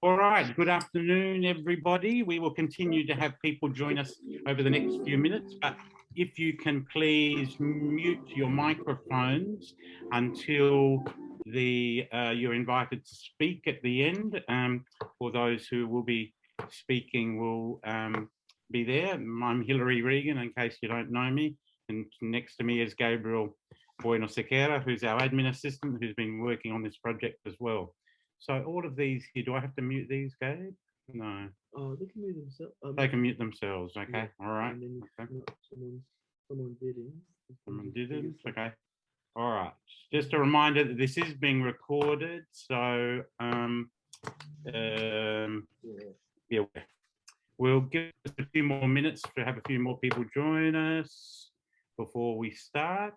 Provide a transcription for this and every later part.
All right, good afternoon, everybody. We will continue to have people join us over the next few minutes, but if you can please mute your microphones until you're invited to speak at the end. For those who will be speaking will be there. I'm Hilary Regan, in case you don't know me, and next to me is Gabriel Bueno Sequeira, who's our admin assistant, who's been working on this project as well. So all of these here, do I have to mute these, Gabe? No. Oh, they can mute themselves. They can mute themselves, okay. Yeah. All right. And then okay. Someone didn't. Someone didn't, okay. All right. Just a reminder that this is being recorded, so yeah. We'll give us a few more minutes to have a few more people join us before we start.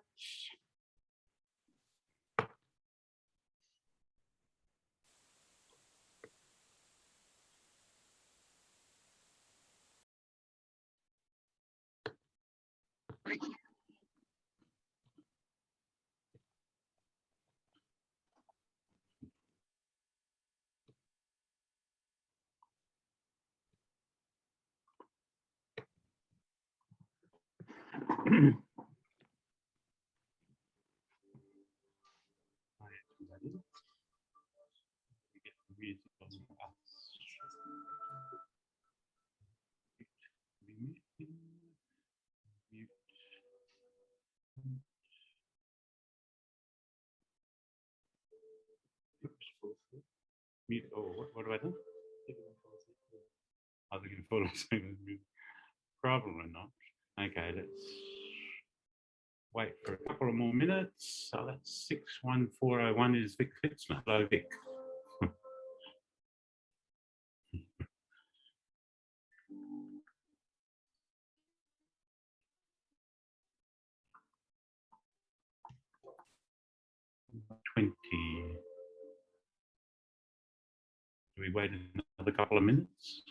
Mute. Oh, what do I do? I think it's full of probably not. Okay, let's wait for a couple of more minutes. So that's 61401 is Vic Fitzner. Hello, Vic. Do we wait another couple of minutes?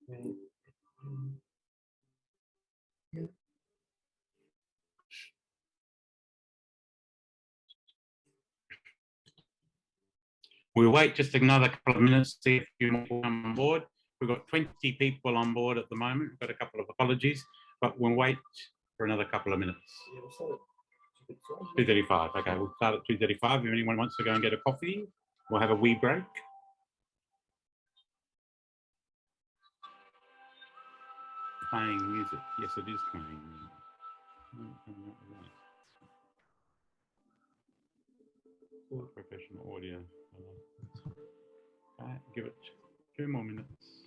Yeah. We'll wait just another couple of minutes to see if you want to come on board. We've got 20 people on board at the moment. We've got a couple of apologies, but we'll wait for another couple of minutes. Yeah, we'll start at 2:35. Okay, we'll start at 2:35. If anyone wants to go and get a coffee, we'll have a wee break. Playing music. Yes, it is playing music. Professional audio. All right, give it 2 more minutes.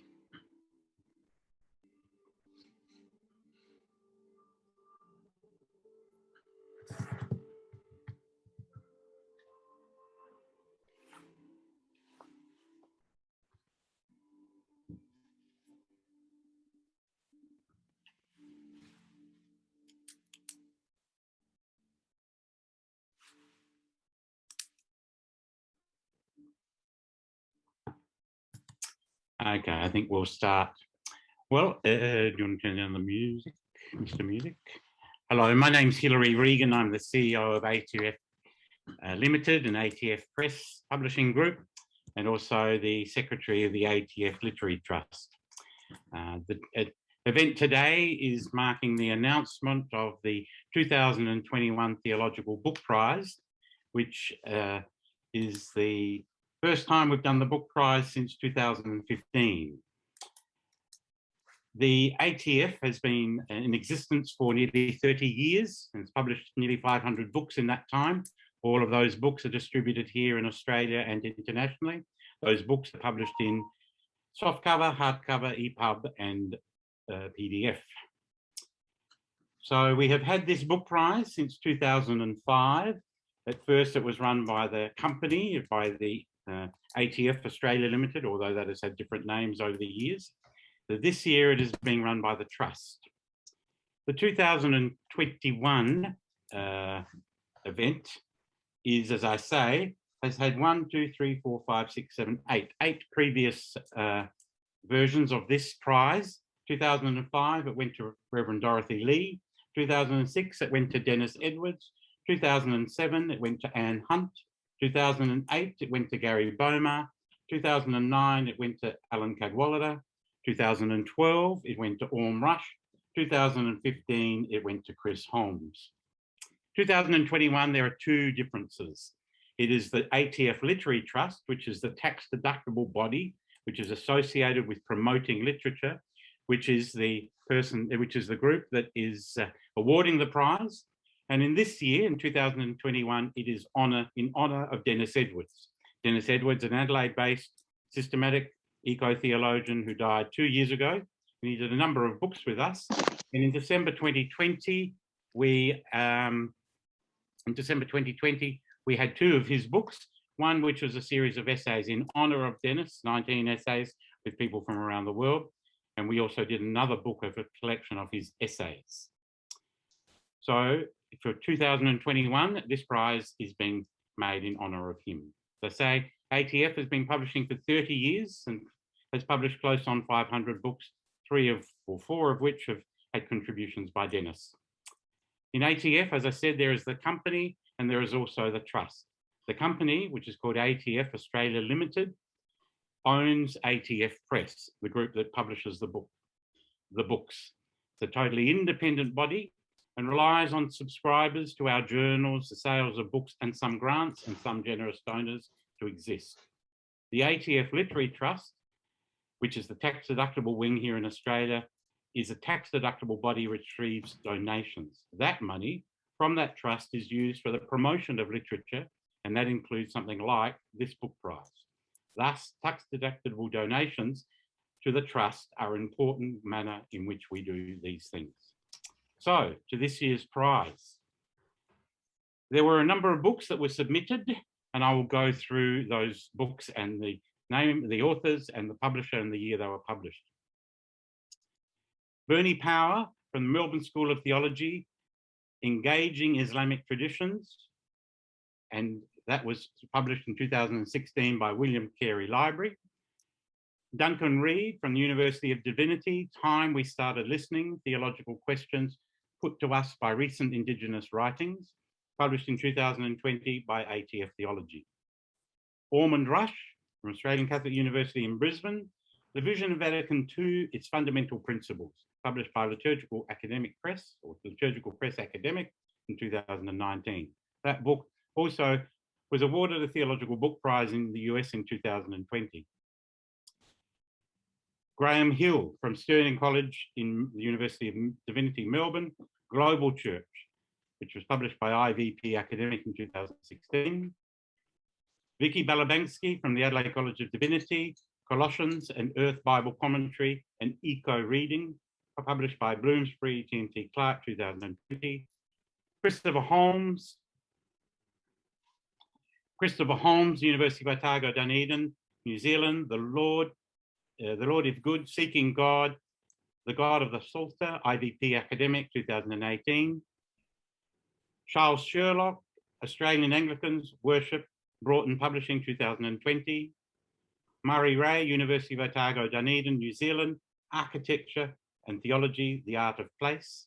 Okay, I think we'll start. Well, do you want to turn down the music, Mr. Music? Hello, my name's Hilary Regan. I'm the CEO of ATF Limited and ATF Press Publishing Group, and also the Secretary of the ATF Literary Trust. The event today is marking the announcement of the 2021 Theological Book Prize, which is the first time we've done the book prize since 2015. The ATF has been in existence for nearly 30 years and has published nearly 500 books in that time. All of those books are distributed here in Australia and internationally. Those books are published in softcover, hardcover, EPUB and PDF. So we have had this book prize since 2005. At first it was run by the company, by the ATF Australia Limited, although that has had different names over the years. So this year it is being run by the Trust. The 2021 event is, as I say, has had 8 previous versions of this prize. 2005, it went to Reverend Dorothy Lee. 2006, it went to Dennis Edwards. 2007, it went to Anne Hunt. 2008, it went to Gary Bomer. 2009, it went to Alan Cadwallader. 2012, it went to Orm Rush. 2015, it went to Chris Holmes. 2021, there are two differences. It is the ATF Literary Trust, which is the tax-deductible body, which is associated with promoting literature, which is the group that is awarding the prize. And in this year, in 2021, it is in honour of Dennis Edwards. Dennis Edwards, an Adelaide-based systematic eco-theologian who died 2 years ago. And he did a number of books with us. And in December 2020, we had two of his books, one which was a series of essays in honour of Dennis, 19 essays with people from around the world. And we also did another book of a collection of his essays. So for 2021, this prize is being made in honour of him. As I say, ATF has been publishing for 30 years and has published close on 500 books, 4 of which have had contributions by Dennis. In ATF, as I said, there is the company and there is also the trust. The company, which is called ATF Australia Limited, owns ATF Press, the group that publishes the books. It's a totally independent body and relies on subscribers to our journals, the sales of books, and some grants and some generous donors to exist. The ATF Literary Trust, which is the tax-deductible wing here in Australia, is a tax-deductible body which receives donations. That money from that trust is used for the promotion of literature, and that includes something like this book prize. Thus, tax-deductible donations to the trust are an important manner in which we do these things. So, to this year's prize. There were a number of books that were submitted, and I will go through those books and the name, the authors and the publisher and the year they were published. Bernie Power from the Melbourne School of Theology, Engaging Islamic Traditions, and that was published in 2016 by William Carey Library. Duncan Reid from the University of Divinity, Time We Started Listening, Theological Questions Put to Us by Recent Indigenous Writings, published in 2020 by ATF Theology. Orm Rush from Australian Catholic University in Brisbane, The Vision of Vatican II, Its Fundamental Principles, published by Liturgical Academic Press, or Liturgical Press Academic, in 2019. That book also was awarded a Theological Book Prize in the US in 2020. Graham Hill from Stirling College in the University of Divinity, Melbourne, Global Church, which was published by IVP Academic in 2016. Vicky Balabanski from the Adelaide College of Divinity, Colossians and Earth Bible Commentary and Eco Reading, published by Bloomsbury, TNT Clark, 2020. Christopher Holmes, University of Otago, Dunedin, New Zealand, The Lord is Good, Seeking God, The God of the Psalter, IVP Academic, 2018. Charles Sherlock, Australian Anglicans, Worship, Broughton Publishing, 2020. Murray Ray, University of Otago, Dunedin, New Zealand, Architecture and Theology, The Art of Place,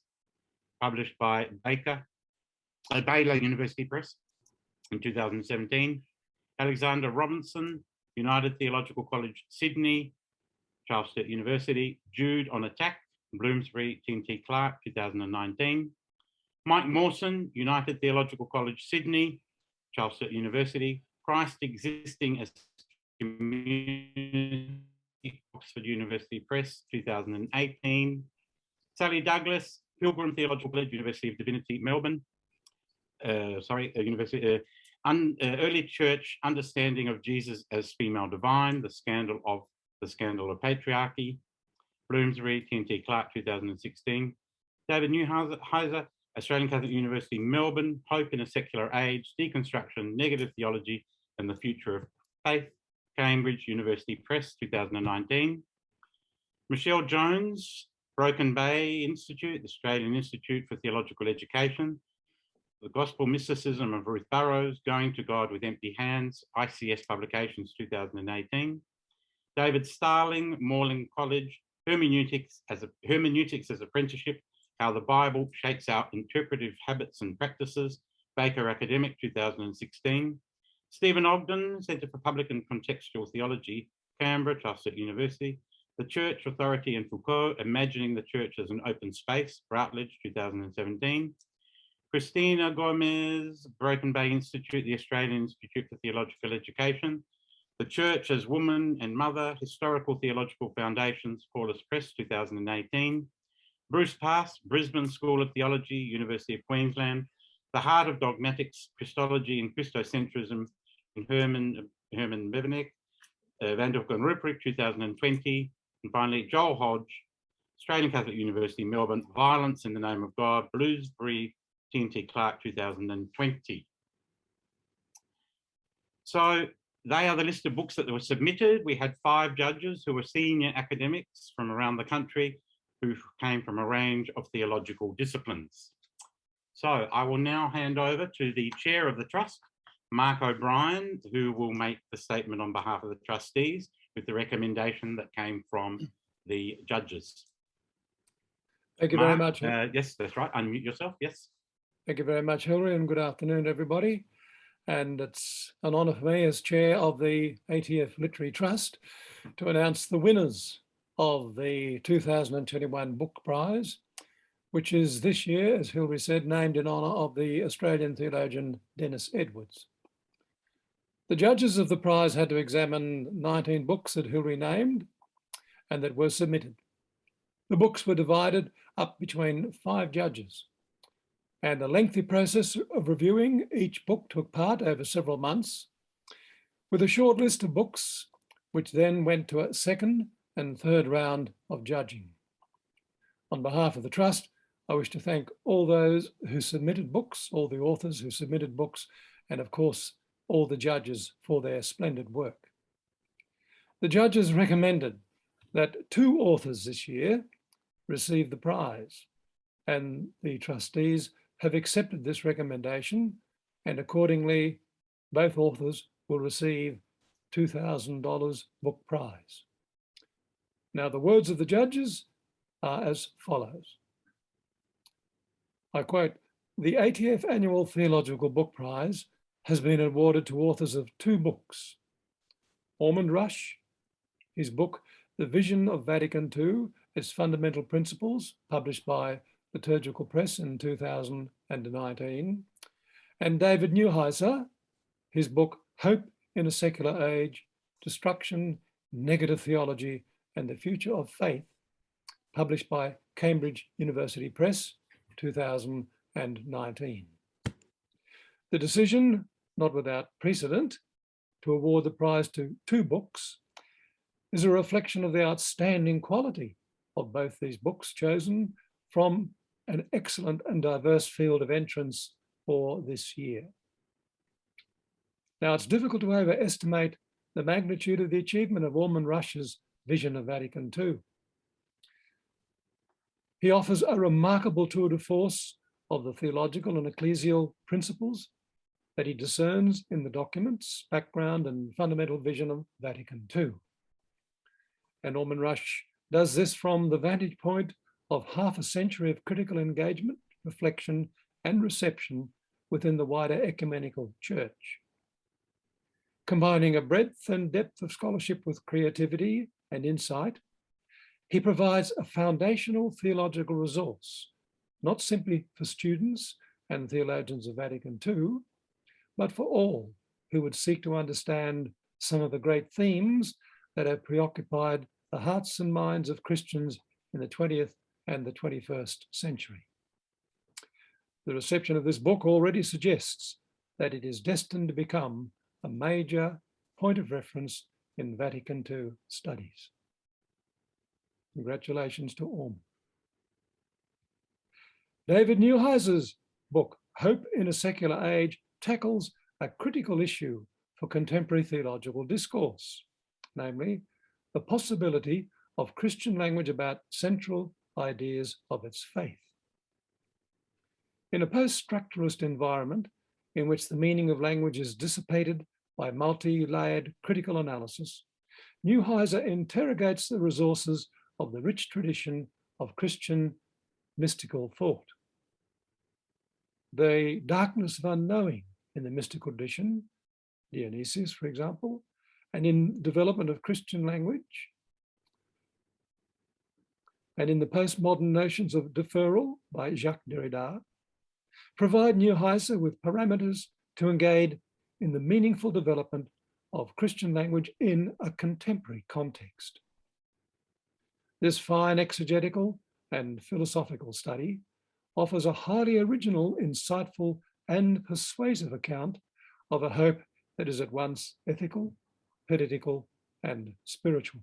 published by Baylor University Press in 2017. Alexander Robinson, United Theological College, Sydney, Charles Sturt University, Jude on Attack, Bloomsbury, TNT Clark, 2019. Mike Mawson, United Theological College, Sydney, Charles Sturt University, Christ Existing as Community, Oxford University Press, 2018. Sally Douglas, Pilgrim Theological College, University of Divinity, Melbourne. Early Church Understanding of Jesus as Female Divine, The Scandal of Patriarchy, Bloomsbury, TNT Clark, 2016. David Newheiser, Australian Catholic University, Melbourne, Hope in a Secular Age, Deconstruction, Negative Theology and the Future of Faith, Cambridge University Press, 2019. Michelle Jones, Broken Bay Institute, the Australian Institute for Theological Education, The Gospel Mysticism of Ruth Burrows, Going to God with Empty Hands, ICS Publications, 2018. David Starling, Morling College, Hermeneutics as Apprenticeship, How the Bible Shapes Our Interpretive Habits and Practices, Baker Academic, 2016. Stephen Ogden, Centre for Public and Contextual Theology, Canberra, Charles University. The Church, Authority and Foucault, Imagining the Church as an Open Space, Routledge, 2017. Cristina Gomez, Broken Bay Institute, the Australian Institute for Theological Education. The Church as Woman and Mother, Historical Theological Foundations, Paulus Press, 2018. Bruce Pass, Brisbane School of Theology, University of Queensland. The Heart of Dogmatics, Christology and Christocentrism in Herman Bevenek, Van Dyck and Ruprecht, 2020. And finally, Joel Hodge, Australian Catholic University, Melbourne, Violence in the Name of God, Bloomsbury, T&T Clark, 2020. So they are the list of books that were submitted. We had 5 judges who were senior academics from around the country who came from a range of theological disciplines. So I will now hand over to the chair of the trust, Mark O'Brien, who will make the statement on behalf of the trustees with the recommendation that came from the judges. Thank you Mark, very much. Yes, that's right. Unmute yourself. Yes. Thank you very much, Hilary, and good afternoon, everybody. And it's an honour for me as chair of the ATF Literary Trust to announce the winners of the 2021 Book Prize, which is this year, as Hilary said, named in honour of the Australian theologian Dennis Edwards. The judges of the prize had to examine 19 books that Hilary named and that were submitted. The books were divided up between 5 judges, and a lengthy process of reviewing each book took part over several months, with a short list of books, which then went to a second and third round of judging. On behalf of the Trust, I wish to thank all those who submitted books, all the authors who submitted books, and of course, all the judges for their splendid work. The judges recommended that 2 authors this year receive the prize, and the trustees have accepted this recommendation, and accordingly, both authors will receive $2,000 book prize. Now, the words of the judges are as follows. I quote, "The ATF Annual Theological Book Prize has been awarded to authors of 2 books. Orm Rush, his book, The Vision of Vatican II, Its Fundamental Principles, published by Liturgical Press in 2019, and David Newheiser, his book, Hope in a Secular Age, Destruction, Negative Theology, and the Future of Faith, published by Cambridge University Press, 2019. The decision, not without precedent, to award the prize to 2 books is a reflection of the outstanding quality of both these books chosen from an excellent and diverse field of entrants for this year. Now, it's difficult to overestimate the magnitude of the achievement of Orm Rush's Vision of Vatican II. He offers a remarkable tour de force of the theological and ecclesial principles that he discerns in the documents, background, and fundamental vision of Vatican II. And Orm Rush does this from the vantage point of half a century of critical engagement, reflection, and reception within the wider ecumenical church. Combining a breadth and depth of scholarship with creativity and insight, he provides a foundational theological resource, not simply for students and theologians of Vatican II, but for all who would seek to understand some of the great themes that have preoccupied the hearts and minds of Christians in the 20th and the 21st century. The reception of this book already suggests that it is destined to become a major point of reference in Vatican II studies. Congratulations to Orm. David Newheiser's book, Hope in a Secular Age, tackles a critical issue for contemporary theological discourse, namely the possibility of Christian language about central ideas of its faith. In a post-structuralist environment in which the meaning of language is dissipated by multi-layered critical analysis, Newheiser interrogates the resources of the rich tradition of Christian mystical thought. The darkness of unknowing in the mystical tradition Dionysius, for example, and in development of Christian language, and in the postmodern notions of deferral by Jacques Derrida, provide Newheiser with parameters to engage in the meaningful development of Christian language in a contemporary context. This fine exegetical and philosophical study offers a highly original, insightful, and persuasive account of a hope that is at once ethical, political, and spiritual.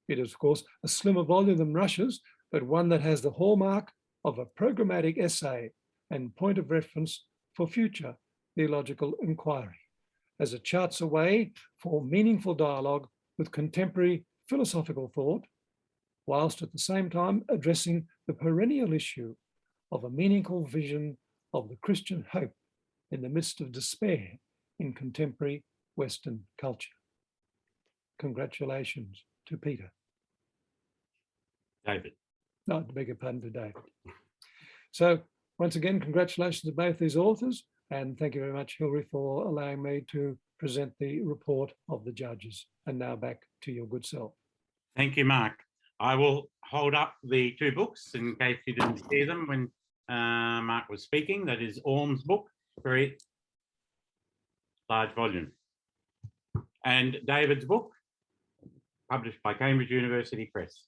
It is, of course, a slimmer volume than Rush's, but one that has the hallmark of a programmatic essay and point of reference for future theological inquiry, as it charts a way for meaningful dialogue with contemporary philosophical thought, whilst at the same time addressing the perennial issue of a meaningful vision of the Christian hope in the midst of despair in contemporary Western culture. Congratulations to Peter. David. No, I beg your pardon, to David. So once again, congratulations to both these authors, and thank you very much, Hilary, for allowing me to present the report of the judges. And now back to your good self. Thank you, Mark. I will hold up the two books in case you didn't see them when Mark was speaking. That is Orm's book, very large volume, and David's book, published by Cambridge University Press.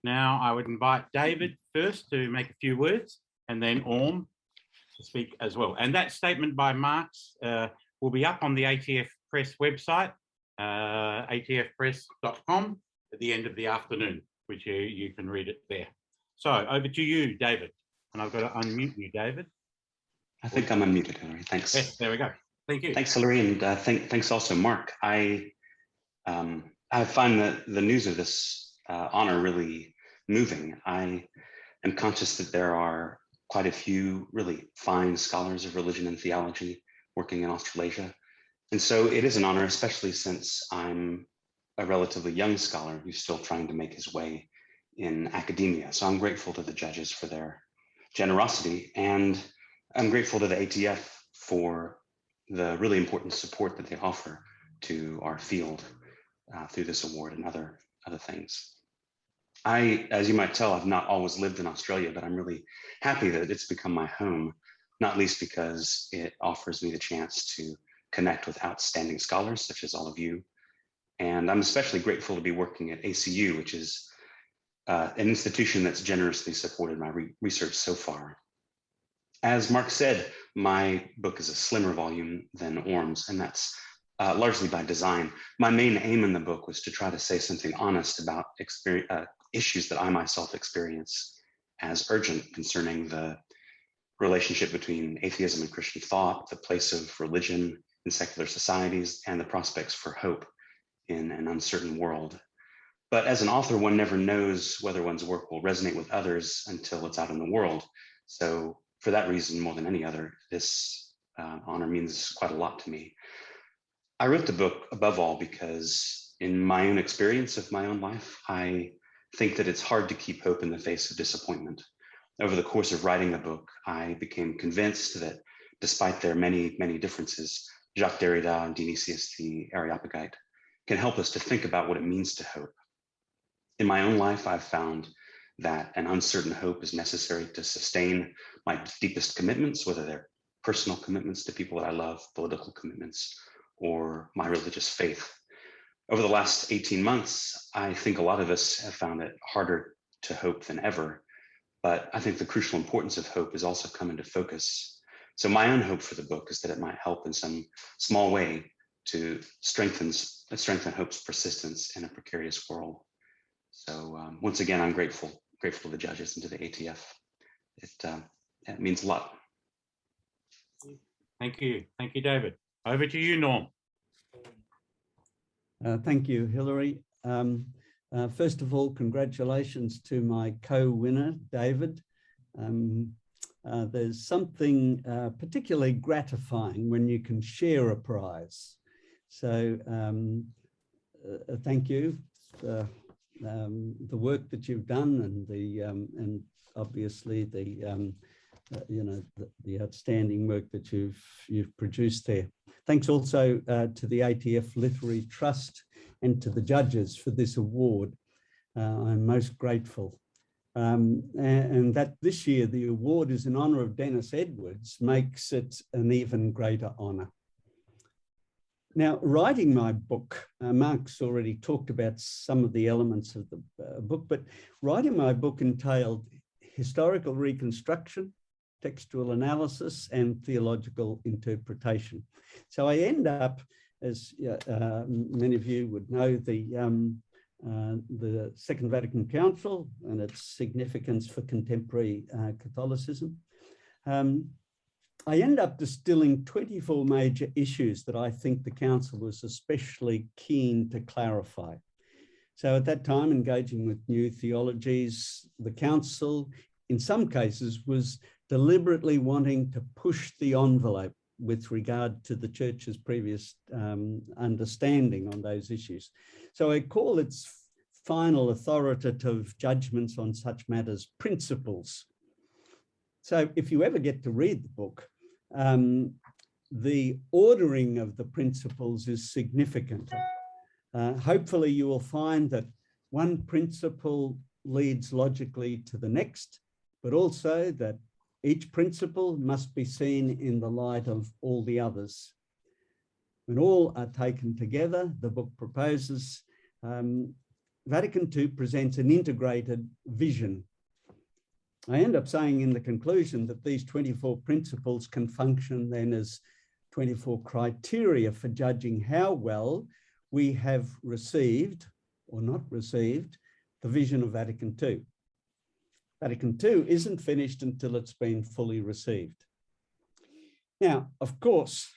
Now I would invite David first to make a few words, and then Orm to speak as well. And that statement by Mark's will be up on the ATF Press website, atfpress.com, at the end of the afternoon, which you can read it there. So over to you, David. And I've got to unmute you, David. I think I'm unmuted, Hilary. Thanks. Yes, there we go. Thank you. Thanks, Hilary, and thanks also, Mark. I find the news of this honor really moving. I am conscious that there are quite a few really fine scholars of religion and theology working in Australasia. And so it is an honor, especially since I'm a relatively young scholar who's still trying to make his way in academia. So I'm grateful to the judges for their generosity, and I'm grateful to the ATF for the really important support that they offer to our field through this award and other things. As you might tell, I've not always lived in Australia, but I'm really happy that it's become my home, not least because it offers me the chance to connect with outstanding scholars such as all of you. And I'm especially grateful to be working at ACU, which is an institution that's generously supported my research so far. As Mark said, my book is a slimmer volume than Orm's, and that's largely by design. My main aim in the book was to try to say something honest about issues that I myself experience as urgent concerning the relationship between atheism and Christian thought, the place of religion in secular societies, and the prospects for hope in an uncertain world. But as an author, one never knows whether one's work will resonate with others until it's out in the world. So for that reason, more than any other, this honor means quite a lot to me. I wrote the book above all because in my own experience of my own life, I think that it's hard to keep hope in the face of disappointment. Over the course of writing the book, I became convinced that despite their many, many differences, Jacques Derrida and Dionysius the Areopagite can help us to think about what it means to hope. In my own life, I've found that an uncertain hope is necessary to sustain my deepest commitments, whether they're personal commitments to people that I love, political commitments, or my religious faith. Over the last 18 months, I think a lot of us have found it harder to hope than ever, but I think the crucial importance of hope has also come into focus. So my own hope for the book is that it might help in some small way to strengthen hope's persistence in a precarious world. So once again, I'm grateful to the judges and to the ATF. It means a lot. Thank you, David. Over to you, Norm. Thank you, Hilary. First of all, congratulations to my co-winner, David. There's something particularly gratifying when you can share a prize. So thank you for the work that you've done and obviously the outstanding work that you've produced there. Thanks also to the ATF Literary Trust and to the judges for this award. I'm most grateful. And that this year the award is in honour of Dennis Edwards makes it an even greater honour. Now, writing my book, Mark's already talked about some of the elements of the book, but writing my book entailed historical reconstruction, textual analysis, and theological interpretation. So I end up, as many of you would know, the Second Vatican Council and its significance for contemporary Catholicism. I end up distilling 24 major issues that I think the Council was especially keen to clarify. So at that time, engaging with new theologies, the Council, in some cases, was deliberately wanting to push the envelope with regard to the Church's previous understanding on those issues. So I call its final authoritative judgments on such matters principles. So if you ever get to read the book, the ordering of the principles is significant. Hopefully you will find that one principle leads logically to the next, but also that each principle must be seen in the light of all the others. When all are taken together, the book proposes, Vatican II presents an integrated vision. I end up saying in the conclusion that these 24 principles can function then as 24 criteria for judging how well we have received or not received the vision of Vatican II. Vatican II isn't finished until it's been fully received. Now, of course,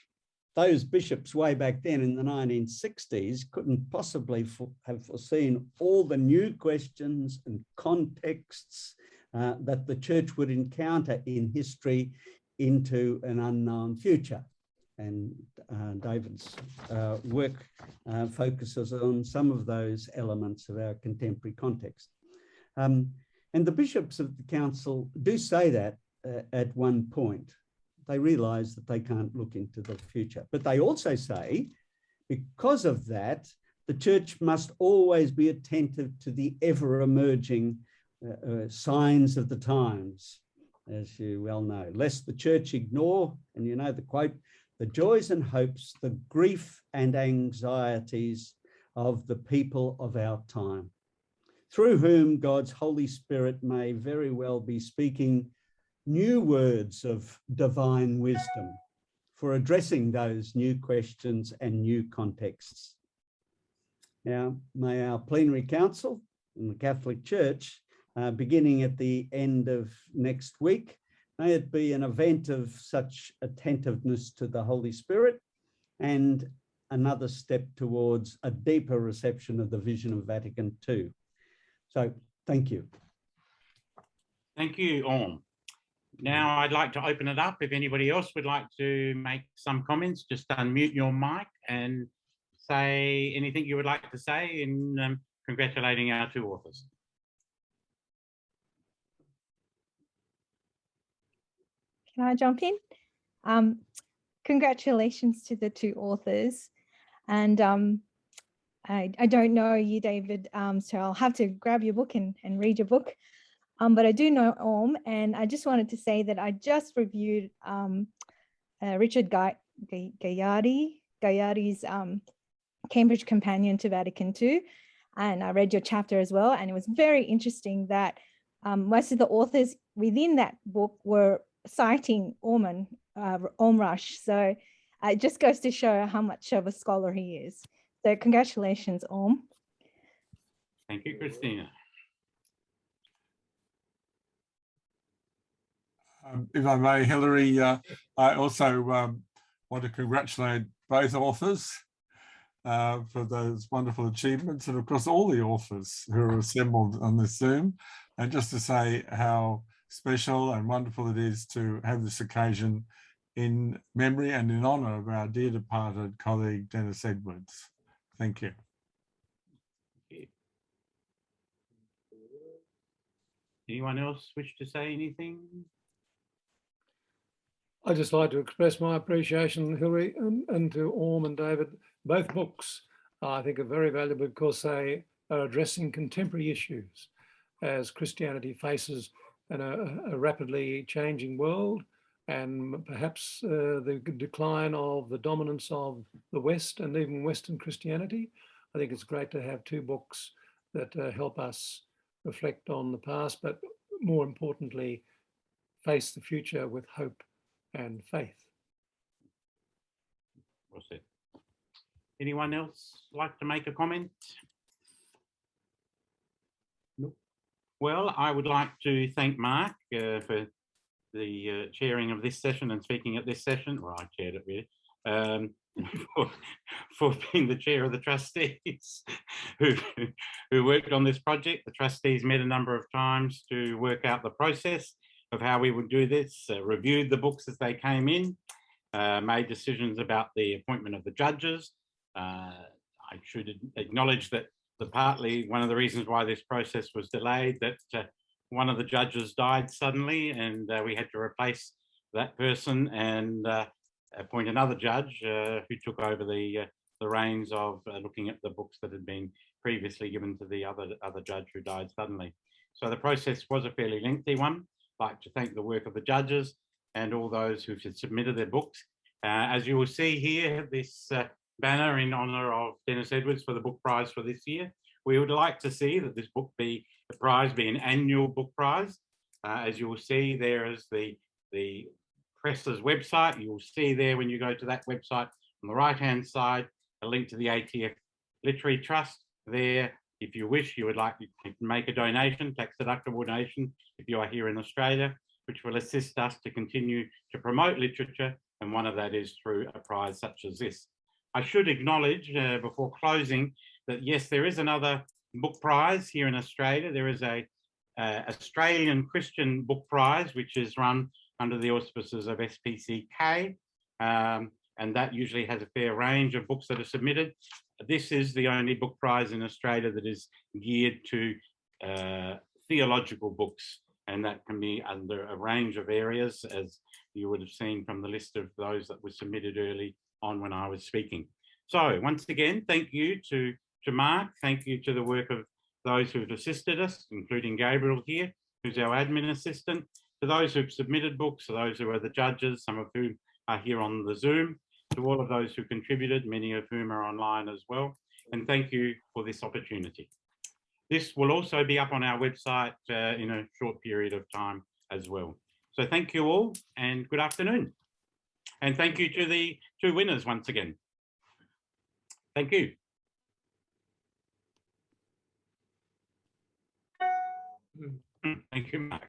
those bishops way back then in the 1960s couldn't possibly have foreseen all the new questions and contexts that the Church would encounter in history into an unknown future. And David's work focuses on some of those elements of our contemporary context. And the bishops of the Council do say that at one point. They realise that they can't look into the future. But they also say, because of that, the Church must always be attentive to the ever-emerging signs of the times, as you well know, lest the Church ignore, and you know the quote, the joys and hopes, the grief and anxieties of the people of our time, through whom God's Holy Spirit may very well be speaking new words of divine wisdom for addressing those new questions and new contexts. Now, may our plenary council in the Catholic Church, beginning at the end of next week, may it be an event of such attentiveness to the Holy Spirit and another step towards a deeper reception of the vision of Vatican II. So, thank you. Thank you, Orm. Now I'd like to open it up. If anybody else would like to make some comments, just unmute your mic and say anything you would like to say in congratulating our two authors. Can I jump in? Congratulations to the two authors. And I don't know you, David, so I'll have to grab your book and read your book. But I do know Orm, and I just wanted to say that I just reviewed Richard Gagliardi's Cambridge Companion to Vatican II, and I read your chapter as well, and it was very interesting that most of the authors within that book were citing Orm Rush, so it just goes to show how much of a scholar he is. So congratulations, Orm. Thank you, Cristina. If I may, Hilary, I also want to congratulate both authors for those wonderful achievements, and of course all the authors who are assembled on this Zoom, and just to say how special and wonderful it is to have this occasion in memory and in honour of our dear departed colleague Dennis Edwards. Thank you. Anyone else wish to say anything? I'd just like to express my appreciation, Hilary, and to Orm and David. Both books, I think, are very valuable because they are addressing contemporary issues as Christianity faces a rapidly changing world, and perhaps the decline of the dominance of the West and even Western Christianity. I think it's great to have two books that help us reflect on the past, but more importantly, face the future with hope and faith. Well said. Anyone else like to make a comment? No. Well, I would like to thank Mark for the chairing of this session and speaking at this session. Well, I chaired it really. For being the chair of the trustees who worked on this project. The trustees met a number of times to work out the process of how we would do this, reviewed the books as they came in, made decisions about the appointment of the judges. I should acknowledge that partly one of the reasons why this process was delayed, that one of the judges died suddenly, and we had to replace that person and appoint another judge who took over the reins of looking at the books that had been previously given to the other judge who died suddenly. So the process was a fairly lengthy one. I'd like to thank the work of the judges and all those who have submitted their books. As you will see here, this banner in honour of Dennis Edwards for the book prize for this year. We would like to see that this book be an annual book prize. As you will see, there is the Press's website. You will see there when you go to that website on the right-hand side, a link to the ATF Literary Trust. There, if you wish, you would like to make a donation, tax-deductible donation, if you are here in Australia, which will assist us to continue to promote literature, and one of that is through a prize such as this. I should acknowledge before closing that yes, there is another book prize here in Australia. There is a Australian Christian Book Prize, which is run under the auspices of SPCK, and that usually has a fair range of books that are submitted. This is the only book prize in Australia that is geared to theological books, and that can be under a range of areas, as you would have seen from the list of those that were submitted early on when I was speaking. So once again, thank you to Mark, thank you to the work of those who have assisted us, including Gabriel here, who's our admin assistant, to those who've submitted books, to those who are the judges, some of whom are here on the Zoom, to all of those who contributed, many of whom are online as well, and thank you for this opportunity. This will also be up on our website in a short period of time as well. So thank you all and good afternoon. And thank you to the two winners once again. Thank you. Thank you, Mark.